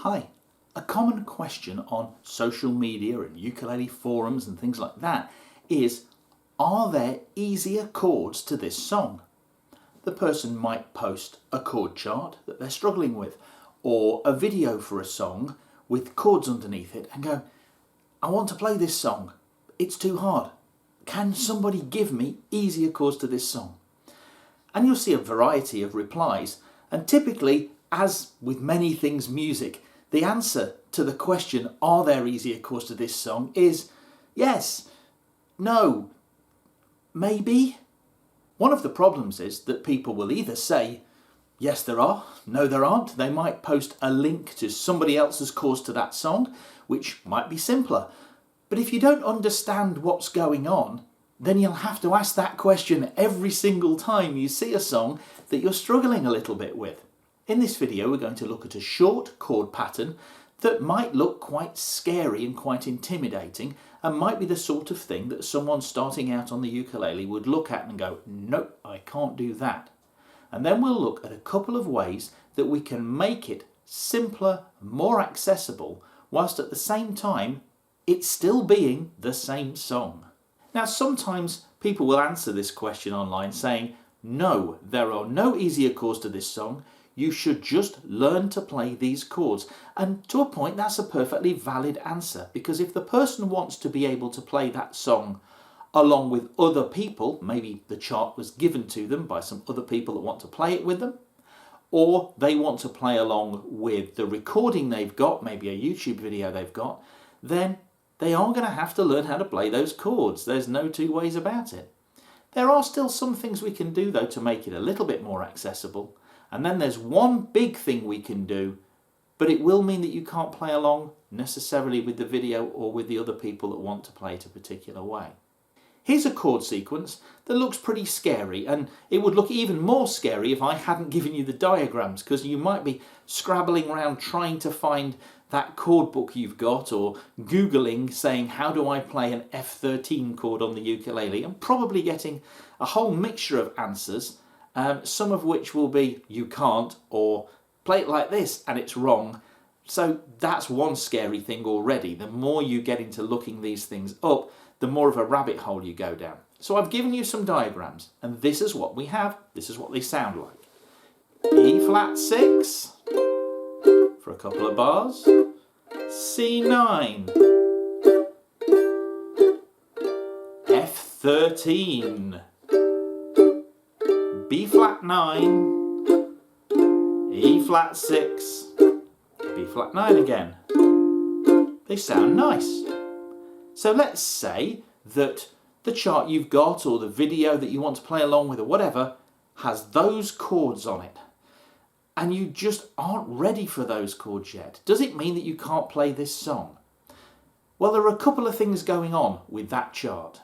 Hi. A common question on social media and ukulele forums and things like that is, are there easier chords to this song? The person might post a chord chart that they're struggling with, or a video for a song with chords underneath it and go, I want to play this song, it's too hard. Can somebody give me easier chords to this song? And you'll see a variety of replies, and typically, as with many things music, the answer to the question, are there easier chords to this song, is yes, no, maybe. One of the problems is that people will either say, yes there are, no there aren't. They might post a link to somebody else's chords to that song, which might be simpler. But if you don't understand what's going on, then you'll have to ask that question every single time you see a song that you're struggling a little bit with. In this video, we're going to look at a short chord pattern that might look quite scary and quite intimidating, and might be the sort of thing that someone starting out on the ukulele would look at and go, nope, I can't do that. And then we'll look at a couple of ways that we can make it simpler, more accessible, whilst at the same time it's still being the same song. Now, sometimes people will answer this question online saying, no, there are no easier chords to this song. You should just learn to play these chords. And to a point, that's a perfectly valid answer, because if the person wants to be able to play that song along with other people, maybe the chart was given to them by some other people that want to play it with them, or they want to play along with the recording they've got, maybe a YouTube video they've got, then they are going to have to learn how to play those chords. There's no two ways about it. There are still some things we can do though to make it a little bit more accessible. And then there's one big thing we can do, but it will mean that you can't play along necessarily with the video or with the other people that want to play it a particular way. Here's a chord sequence that looks pretty scary, and it would look even more scary if I hadn't given you the diagrams, because you might be scrabbling around trying to find that chord book you've got, or Googling saying, how do I play an F13 chord on the ukulele, and probably getting a whole mixture of answers. Some of which will be, you can't, or play it like this and it's wrong. So that's one scary thing already. The more you get into looking these things up, the more of a rabbit hole you go down. So I've given you some diagrams, and this is what we have. This is what they sound like. E flat 6 for a couple of bars. C9. F13. B flat 9, E flat 6, B flat 9 again. They sound nice. So let's say that the chart you've got, or the video that you want to play along with, or whatever, has those chords on it, and you just aren't ready for those chords yet. Does it mean that you can't play this song? Well, there are a couple of things going on with that chart.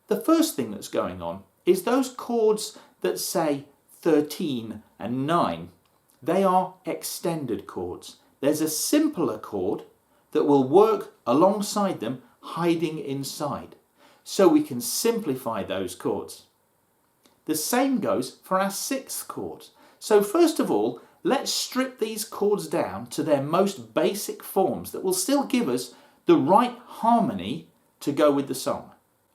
The first thing that's going on is those chords that say 13 and 9, they are extended chords. There's a simpler chord that will work alongside them, hiding inside. So we can simplify those chords. The same goes for our sixth chord. So first of all, let's strip these chords down to their most basic forms that will still give us the right harmony to go with the song.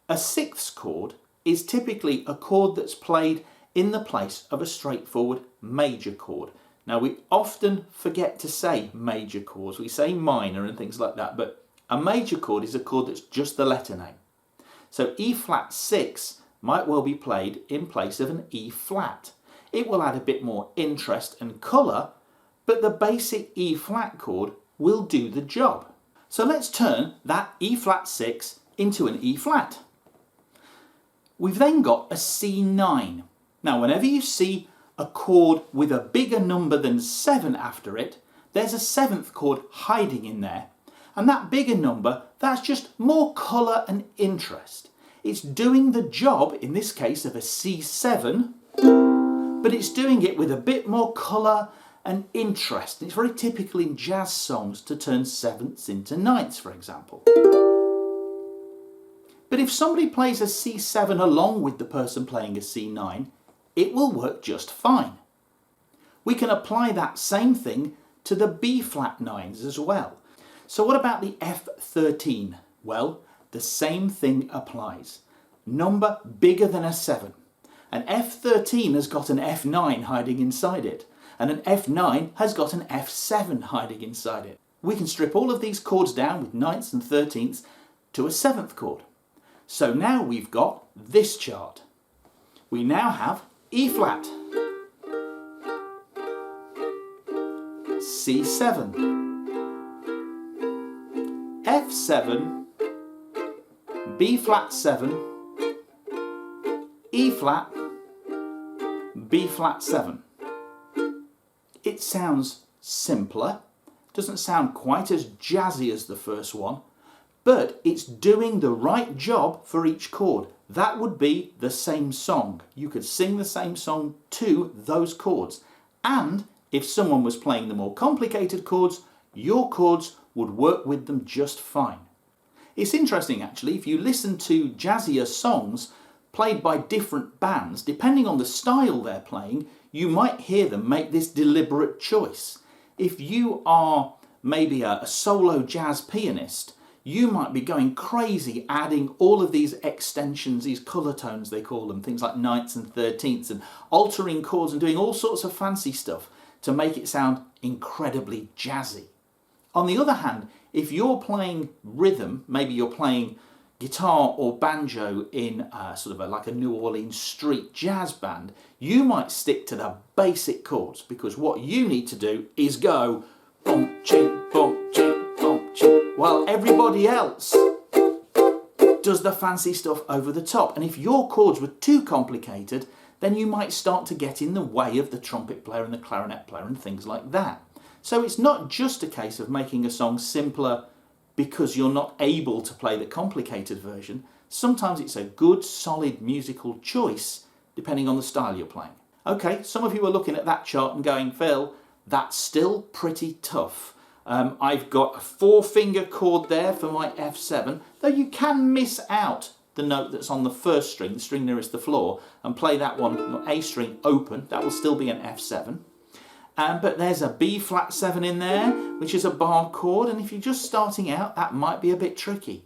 A sixth chord is typically a chord that's played in the place of a straightforward major chord. Now, we often forget to say major chords. We say minor and things like that, but a major chord is a chord that's just the letter name. So E flat 6 might well be played in place of an E flat. It will add a bit more interest and colour, but the basic E flat chord will do the job. So let's turn that E flat 6 into an E flat. We've then got a C9. Now, whenever you see a chord with a bigger number than 7 after it, there's a seventh chord hiding in there. And that bigger number, that's just more colour and interest. It's doing the job, in this case, of a C7, but it's doing it with a bit more colour and interest. It's very typical in jazz songs to turn sevenths into ninths, for example. But if somebody plays a C7 along with the person playing a C9, it will work just fine. We can apply that same thing to the B flat 9s as well. So what about the F13? Well, the same thing applies. Number bigger than a 7. An F13 has got an F9 hiding inside it, and an F9 has got an F7 hiding inside it. We can strip all of these chords down with 9ths and 13ths to a 7th chord. So now we've got this chart. We now have E flat, C7, F7, B flat 7, E flat, B flat 7. It sounds simpler, doesn't sound quite as jazzy as the first one, but it's doing the right job for each chord. That would be the same song. You could sing the same song to those chords. And if someone was playing the more complicated chords, your chords would work with them just fine. It's interesting actually, if you listen to jazzier songs played by different bands, depending on the style they're playing, you might hear them make this deliberate choice. If you are maybe a solo jazz pianist, you might be going crazy adding all of these extensions, these colour tones they call them, things like 9ths and 13ths, and altering chords and doing all sorts of fancy stuff to make it sound incredibly jazzy. On the other hand, if you're playing rhythm, maybe you're playing guitar or banjo in like a New Orleans street jazz band, you might stick to the basic chords, because what you need to do is go bum ching bum ching bum ching, while everybody else does the fancy stuff over the top. And if your chords were too complicated, then you might start to get in the way of the trumpet player and the clarinet player and things like that. So it's not just a case of making a song simpler because you're not able to play the complicated version. Sometimes it's a good, solid musical choice depending on the style you're playing. Okay, some of you are looking at that chart and going, Phil, that's still pretty tough. I've got a 4-finger chord there for my F7, though you can miss out the note that's on the first string, the string nearest the floor, and play that one, your A string open. That will still be an F7. But there's a B flat 7 in there, which is a bar chord, and if you're just starting out, that might be a bit tricky.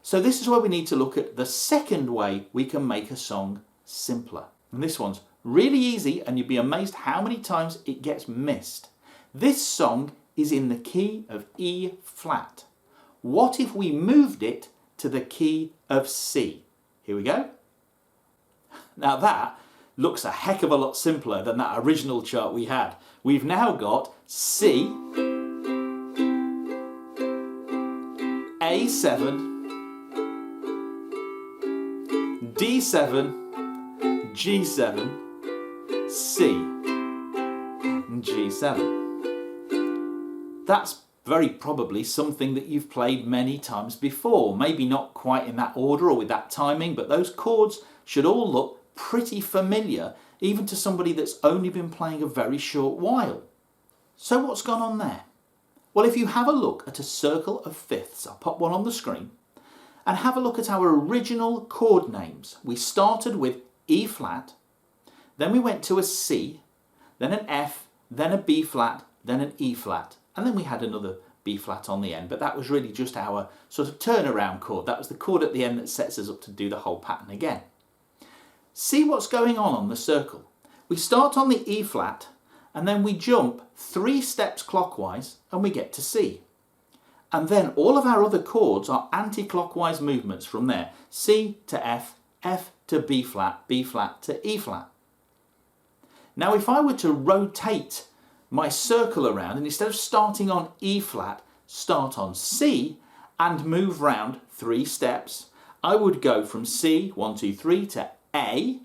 So this is where we need to look at the second way we can make a song simpler. And this one's really easy, and you'd be amazed how many times it gets missed. This song is in the key of E flat. What if we moved it to the key of C? Here we go. Now that looks a heck of a lot simpler than that original chart we had. We've now got C, A7, D7, G7, C, and G7. That's very probably something that you've played many times before. Maybe not quite in that order or with that timing, but those chords should all look pretty familiar, even to somebody that's only been playing a very short while. So what's gone on there? Well, if you have a look at a circle of fifths, I'll pop one on the screen, and have a look at our original chord names. We started with E flat, then we went to a C, then an F, then a B flat, then an E flat, and then we had another B flat on the end, but that was really just our sort of turnaround chord. That was the chord at the end that sets us up to do the whole pattern again. See what's going on the circle. We start on the E flat and then we jump 3 steps clockwise and we get to C. And then all of our other chords are anti-clockwise movements from there. C to F, F to B flat to E flat. Now if I were to rotate my circle around and instead of starting on E flat, start on C and move round 3 steps, I would go from C, 1, 2, 3 to A,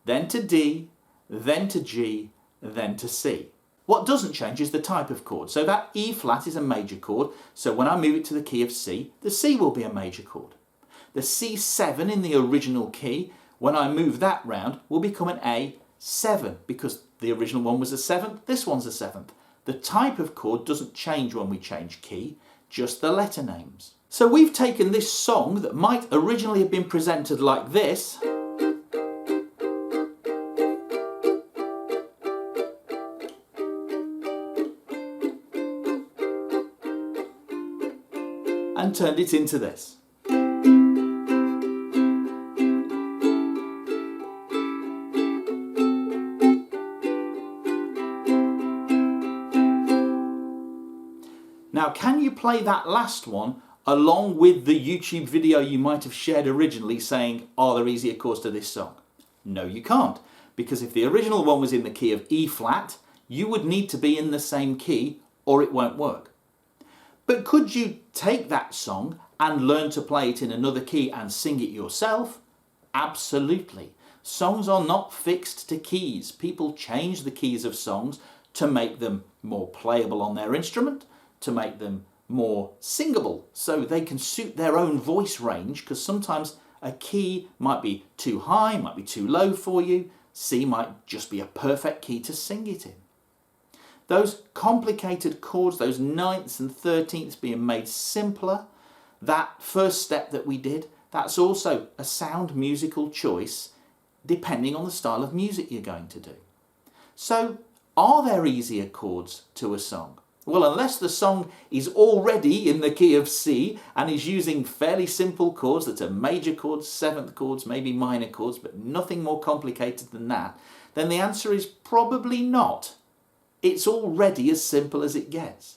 then to D, then to G, then to C. What doesn't change is the type of chord. So that E flat is a major chord, so when I move it to the key of C, the C will be a major chord. The C7 in the original key, when I move that round, will become an A7 because the original one was a 7th, this one's a 7th. The type of chord doesn't change when we change key, just the letter names. So we've taken this song that might originally have been presented like this, and turned it into this. Now, can you play that last one along with the YouTube video you might have shared originally saying, are there easier chords to this song? No, you can't, because if the original one was in the key of E flat, you would need to be in the same key or it won't work. But could you take that song and learn to play it in another key and sing it yourself? Absolutely. Songs are not fixed to keys. People change the keys of songs to make them more playable on their instrument, to make them more singable so they can suit their own voice range, because sometimes a key might be too high, might be too low for you. C might just be a perfect key to sing it in. Those complicated chords, those ninths and 13ths being made simpler, that first step that we did, that's also a sound musical choice depending on the style of music you're going to do. So, are there easier chords to a song? Well, unless the song is already in the key of C and is using fairly simple chords that are major chords, seventh chords, maybe minor chords, but nothing more complicated than that, then the answer is probably not. It's already as simple as it gets.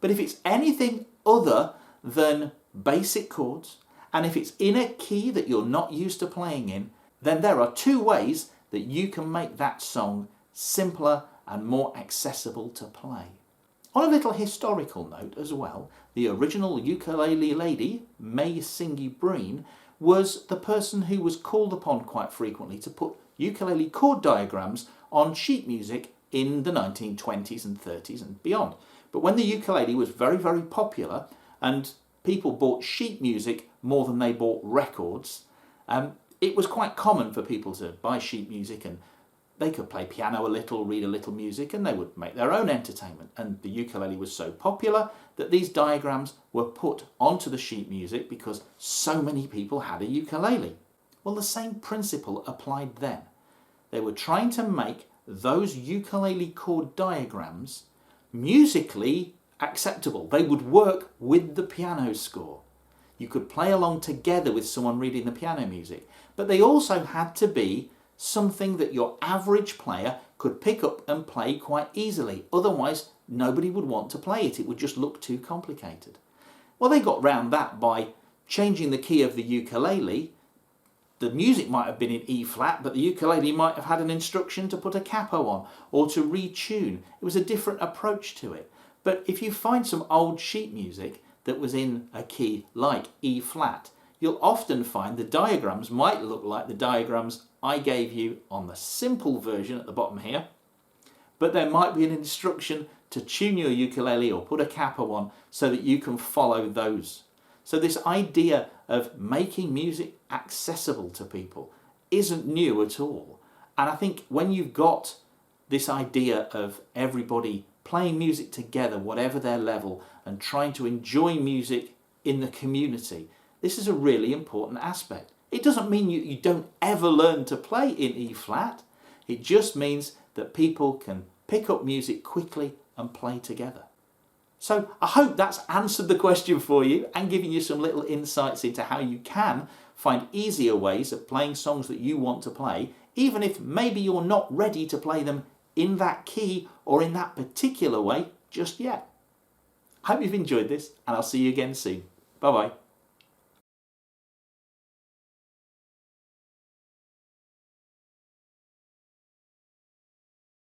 But if it's anything other than basic chords, and if it's in a key that you're not used to playing in, then there are two ways that you can make that song simpler and more accessible to play. On a little historical note as well, the original ukulele lady, May Singy Breen, was the person who was called upon quite frequently to put ukulele chord diagrams on sheet music in the 1920s and 30s and beyond. But when the ukulele was very, very popular and people bought sheet music more than they bought records, it was quite common for people to buy sheet music, and they could play piano a little, read a little music, and they would make their own entertainment. And the ukulele was so popular that these diagrams were put onto the sheet music because so many people had a ukulele. Well, the same principle applied then. They were trying to make those ukulele chord diagrams musically acceptable. They would work with the piano score. You could play along together with someone reading the piano music, but they also had to be something that your average player could pick up and play quite easily. Otherwise, nobody would want to play it. It would just look too complicated. Well, they got round that by changing the key of the ukulele. The music might have been in E flat, but the ukulele might have had an instruction to put a capo on or to retune. It was a different approach to it. But if you find some old sheet music that was in a key like E flat, you'll often find the diagrams might look like the diagrams I gave you on the simple version at the bottom here, but there might be an instruction to tune your ukulele or put a capo on so that you can follow those. So this idea of making music accessible to people isn't new at all. And I think when you've got this idea of everybody playing music together, whatever their level, and trying to enjoy music in the community, this is a really important aspect. It doesn't mean you don't ever learn to play in E flat. It just means that people can pick up music quickly and play together. So I hope that's answered the question for you and given you some little insights into how you can find easier ways of playing songs that you want to play, even if maybe you're not ready to play them in that key or in that particular way just yet. I hope you've enjoyed this, and I'll see you again soon. Bye bye.